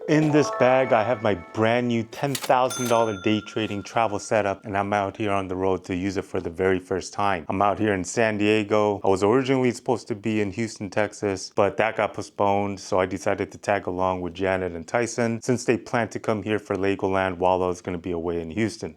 In this bag, I have my brand new $10,000 day trading travel setup, and I'm out here on the road to use it for the very first time. I'm out here in San Diego. I was originally supposed to be in Houston, Texas, but that got postponed, so I decided to tag along with Janet and Tyson since they planned to come here for Legoland while I was going to be away in Houston.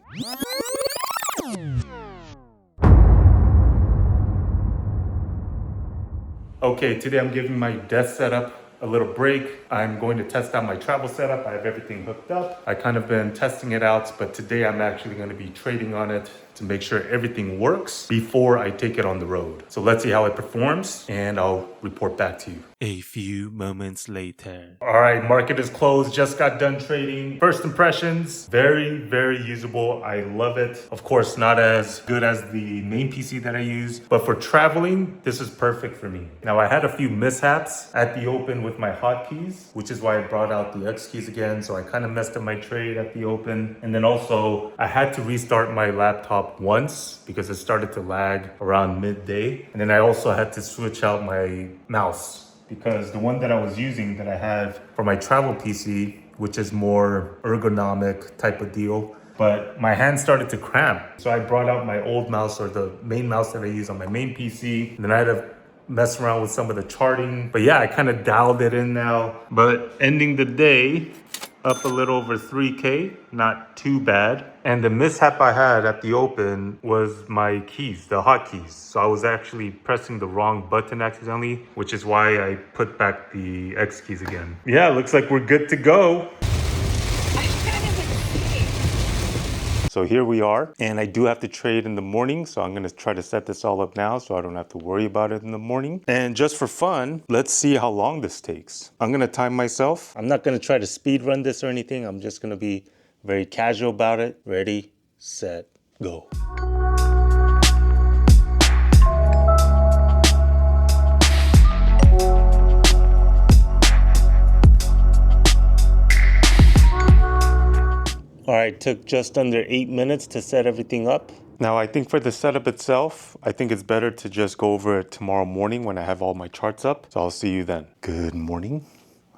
Okay, today I'm giving my desk setup a little break. I'm going to test out my travel setup. I have everything hooked up. I kind of been testing it out, but today I'm actually going to be trading on it to make sure everything works before I take it on the road. So let's see how it performs and I'll report back to you. A few moments later. All right, market is closed. Just got done trading. First impressions, very, very usable. I love it. Of course, not as good as the main PC that I use, but for traveling, this is perfect for me. Now, I had a few mishaps at the open with my hotkeys, which is why I brought out the X keys again. So I kind of messed up my trade at the open. And then also, I had to restart my laptop once because it started to lag around midday. And then I also had to switch out my mouse, because the one that I was using that I have for my travel PC, which is more ergonomic type of deal, but my hand started to cramp. So I brought out my old mouse, or the main mouse that I use on my main PC. And then I had to mess around with some of the charting. But yeah, I kind of dialed it in now. But ending the day, up a little over 3K, not too bad. And the mishap I had at the open was my keys, the hotkeys. So I was actually pressing the wrong button accidentally, which is why I put back the X keys again. Yeah, looks like we're good to go. So here we are, and I do have to trade in the morning, so I'm gonna try to set this all up now so I don't have to worry about it in the morning. And just for fun, let's see how long this takes. I'm gonna time myself. I'm not gonna try to speed run this or anything. I'm just gonna be very casual about it. Ready, set, go. All right, took just under 8 minutes to set everything up. Now, I think for the setup itself, I think it's better to just go over it tomorrow morning when I have all my charts up. So I'll see you then. Good morning.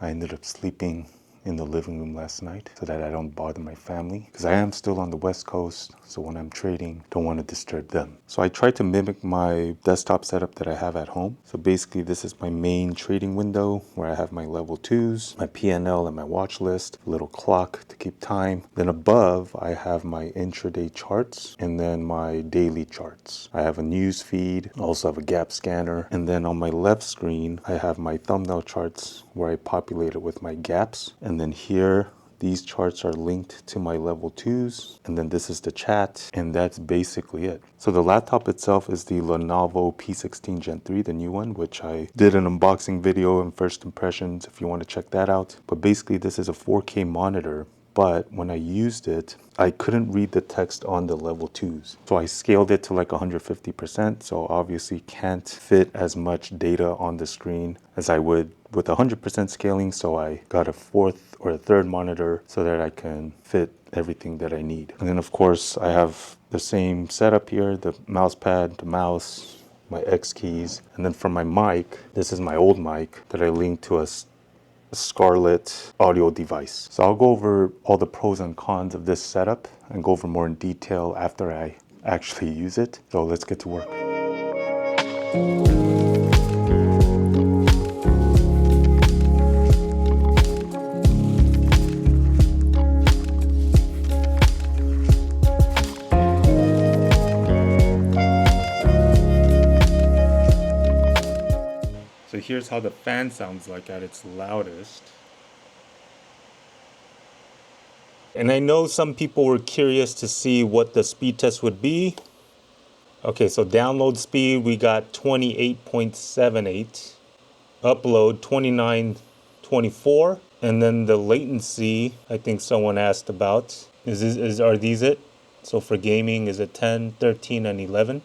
I ended up sleeping in the living room last night so that I don't bother my family, because I am still on the West Coast, so when I'm trading, don't want to disturb them. So I tried to mimic my desktop setup that I have at home. So basically this is my main trading window where I have my level 2s, my PNL and my watch list, a little clock to keep time. Then above I have my intraday charts and then my daily charts. I have a news feed, I also have a gap scanner, and then on my left screen I have my thumbnail charts where I populate it with my gaps. And then here, these charts are linked to my level 2s. And then this is the chat, and that's basically it. So the laptop itself is the Lenovo P16 Gen 3, the new one, which I did an unboxing video and first impressions if you want to check that out. But basically this is a 4K monitor. But when I used it, I couldn't read the text on the level 2s. So I scaled it to like 150%. So obviously can't fit as much data on the screen as I would with 100% scaling. So I got a fourth or a third monitor so that I can fit everything that I need. And then of course I have the same setup here, the mouse pad, the mouse, my X keys. And then for my mic, this is my old mic that I linked to a Scarlett audio device. So I'll go over all the pros and cons of this setup and go over more in detail after I actually use it. So let's get to work. So here's how the fan sounds like at its loudest. And I know some people were curious to see what the speed test would be. Okay, so download speed, we got 28.78. Upload 29.24. And then the latency, I think someone asked about. Are these it? So for gaming, is it 10, 13, and 11?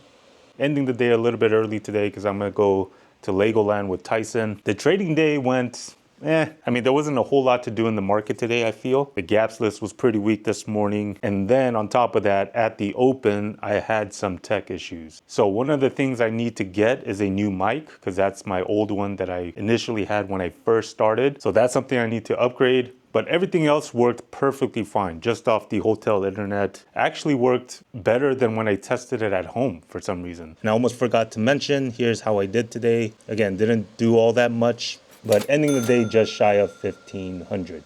Ending the day a little bit early today because I'm gonna go to Legoland with Tyson. The trading day went I mean, there wasn't a whole lot to do in the market today, I feel. The gaps list was pretty weak this morning. And then on top of that, at the open, I had some tech issues. So one of the things I need to get is a new mic, because that's my old one that I initially had when I first started. So that's something I need to upgrade. But everything else worked perfectly fine, just off the hotel internet. Actually worked better than when I tested it at home for some reason. And I almost forgot to mention, here's how I did today. Again, didn't do all that much, but ending the day just shy of 1,500.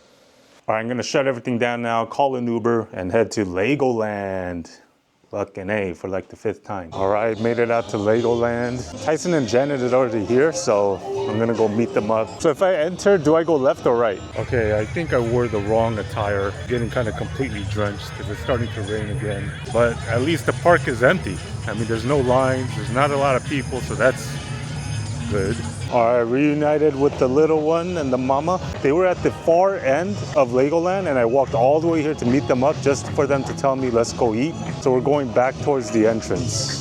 All right, I'm gonna shut everything down now, call an Uber, and head to Legoland. Fucking A for like the 5th time. All right, made it out to Legoland. Tyson and Janet is already here, so I'm gonna go meet them up. So if I enter, do I go left or right? Okay, I think I wore the wrong attire. Getting kind of completely drenched because it's starting to rain again. But at least the park is empty. I mean, there's no lines, there's not a lot of people, so that's good. All right, reunited with the little one and the mama. They were at the far end of Legoland and I walked all the way here to meet them up just for them to tell me, let's go eat. So we're going back towards the entrance.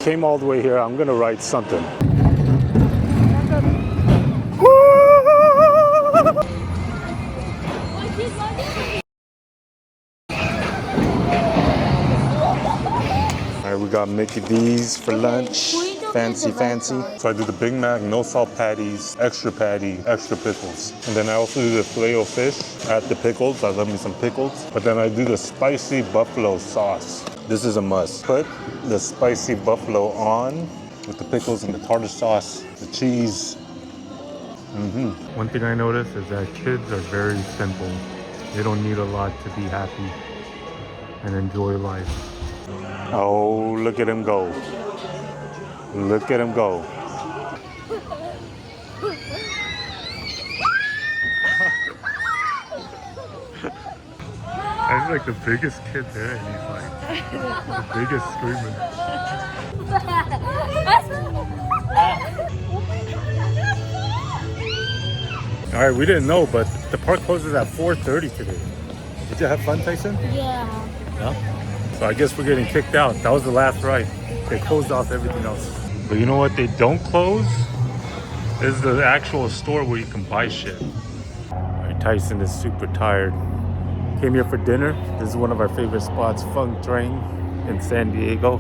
Came all the way here, I'm gonna write something. All right, we got Mickey D's for lunch. Fancy, fancy. So I do the Big Mac, no salt patties, extra patty, extra pickles. And then I also do the Filet-O-Fish, add the pickles. I love me some pickles. But then I do the spicy buffalo sauce. This is a must. Put the spicy buffalo on with the pickles and the tartar sauce, the cheese. One thing I noticed is that kids are very simple. They don't need a lot to be happy and enjoy life. Oh, look at him go. Look at him go. I'm like the biggest kid there, and he's like the biggest screamer. All right, we didn't know, but the park closes at 4:30 today. Did you have fun, Tyson? Yeah. Yeah? So I guess we're getting kicked out. That was the last ride. They closed off everything else. But you know what they don't close? This is the actual store where you can buy shit. All right, Tyson is super tired. Came here for dinner. This is one of our favorite spots, Fun Train in San Diego.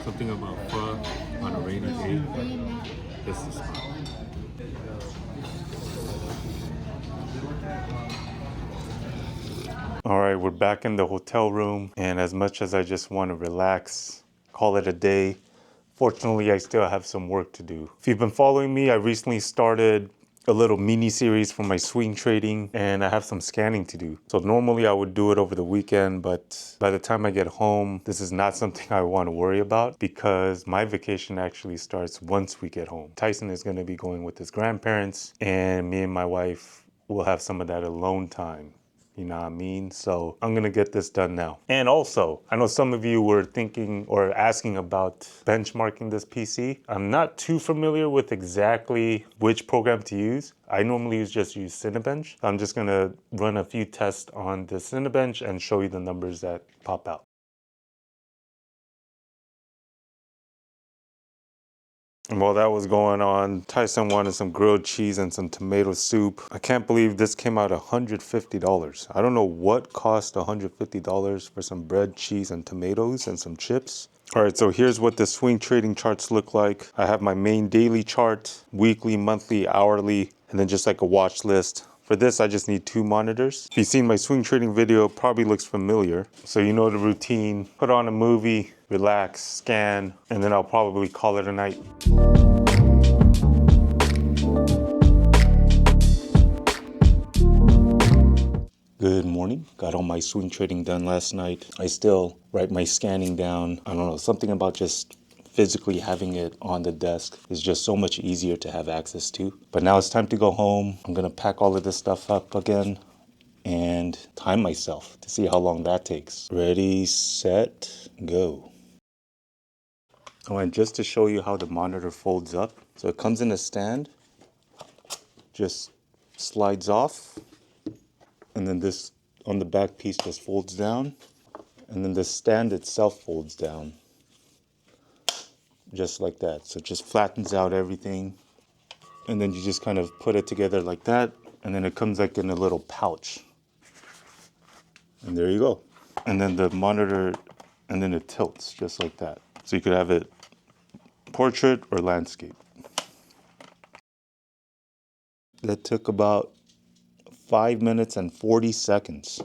Something about pho on a rainy day. This is fun. All right, we're back in the hotel room, and as much as I just want to relax, call it a day, fortunately, I still have some work to do. If you've been following me, I recently started a little mini series for my swing trading, and I have some scanning to do. So normally I would do it over the weekend, but by the time I get home, this is not something I want to worry about because my vacation actually starts once we get home. Tyson is going to be going with his grandparents, and me and my wife will have some of that alone time. You know what I mean? So I'm gonna get this done now. And also, I know some of you were thinking or asking about benchmarking this PC. I'm not too familiar with exactly which program to use. I normally just use Cinebench. I'm just gonna run a few tests on the Cinebench and show you the numbers that pop out. And while that was going on, Tyson wanted some grilled cheese and some tomato soup. I can't believe this came out $150. I don't know what cost $150 for some bread, cheese, and tomatoes and some chips. All right, so here's what the swing trading charts look like. I have my main daily chart, weekly, monthly, hourly, and then just like a watch list. For this, I just need 2 monitors. If you've seen my swing trading video, it probably looks familiar. So you know the routine, put on a movie, relax, scan, and then I'll probably call it a night. Good morning. Got all my swing trading done last night. I still write my scanning down. I don't know, something about just physically having it on the desk is just so much easier to have access to. But now it's time to go home. I'm gonna pack all of this stuff up again and time myself to see how long that takes. Ready, set, go. Oh, and just to show you how the monitor folds up. So it comes in a stand, just slides off, and then this on the back piece just folds down, and then the stand itself folds down. Just like that. So it just flattens out everything, and then you just kind of put it together like that, and then it comes like in a little pouch. And there you go. And then the monitor, and then it tilts just like that. So you could have it portrait or landscape. That took about 5 minutes and 40 seconds.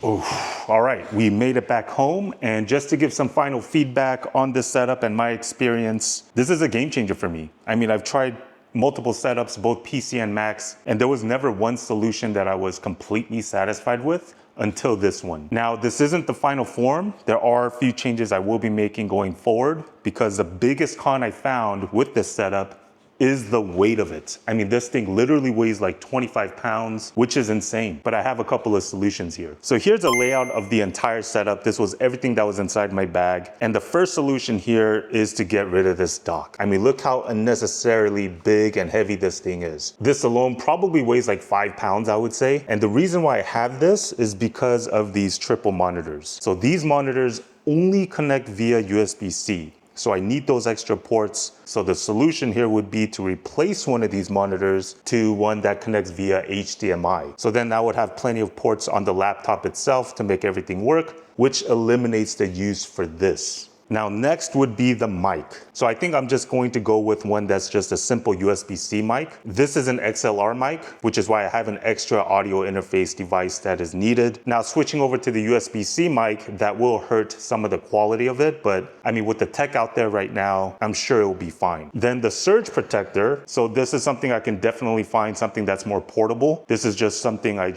Oh, all right, we made it back home, and just to give some final feedback on this setup and my experience, this is a game changer for me. I mean, I've tried multiple setups, both PC and Macs, and there was never one solution that I was completely satisfied with until this one. Now, this isn't the final form. There are a few changes I will be making going forward, because the biggest con I found with this setup is the weight of it. I mean, this thing literally weighs like 25 pounds, which is insane, but I have a couple of solutions here. So here's a layout of the entire setup. This was everything that was inside my bag. And the first solution here is to get rid of this dock. I mean, look how unnecessarily big and heavy this thing is. This alone probably weighs like 5 pounds, I would say. And the reason why I have this is because of these triple monitors. So these monitors only connect via USB-C. So I need those extra ports. So the solution here would be to replace one of these monitors to one that connects via HDMI. So then I would have plenty of ports on the laptop itself to make everything work, which eliminates the use for this. Now, next would be the mic. So I think I'm just going to go with one that's just a simple USB-C mic. This is an XLR mic, which is why I have an extra audio interface device that is needed. Now, switching over to the USB-C mic, that will hurt some of the quality of it, but I mean, with the tech out there right now, I'm sure it will be fine. Then the surge protector. So this is something I can definitely find something that's more portable. This is just something I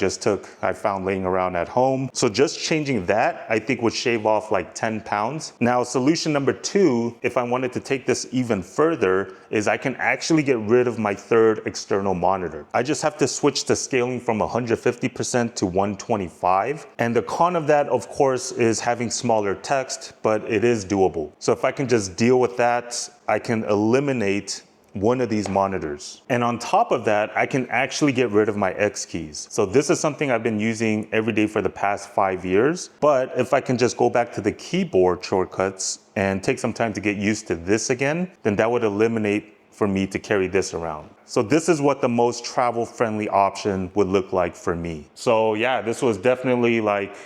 found laying around at home. So just changing that, I think would shave off like 10 pounds. Now, solution number 2, if I wanted to take this even further, is I can actually get rid of my third external monitor. I just have to switch the scaling from 150% to 125. And the con of that, of course, is having smaller text, but it is doable. So if I can just deal with that, I can eliminate one of these monitors. And on top of that, I can actually get rid of my X keys. So this is something I've been using every day for the past 5 years. But if I can just go back to the keyboard shortcuts and take some time to get used to this again, then that would eliminate for me to carry this around. So this is what the most travel-friendly option would look like for me. So yeah, this was definitely like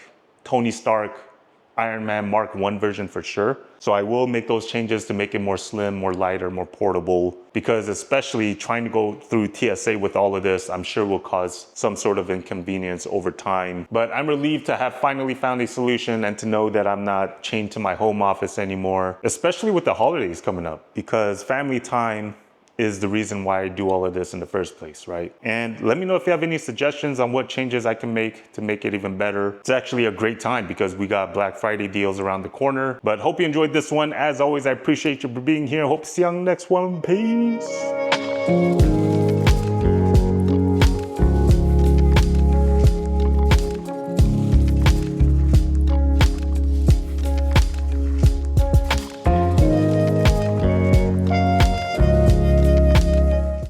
Tony Stark, Iron Man Mark 1 version for sure. So I will make those changes to make it more slim, more lighter, more portable, because especially trying to go through TSA with all of this, I'm sure will cause some sort of inconvenience over time. But I'm relieved to have finally found a solution and to know that I'm not chained to my home office anymore, especially with the holidays coming up, because family time is the reason why I do all of this in the first place, right? And let me know if you have any suggestions on what changes I can make to make it even better. It's actually a great time because we got Black Friday deals around the corner. But hope you enjoyed this one. As always, I appreciate you for being here. Hope to see you on the next one. Peace.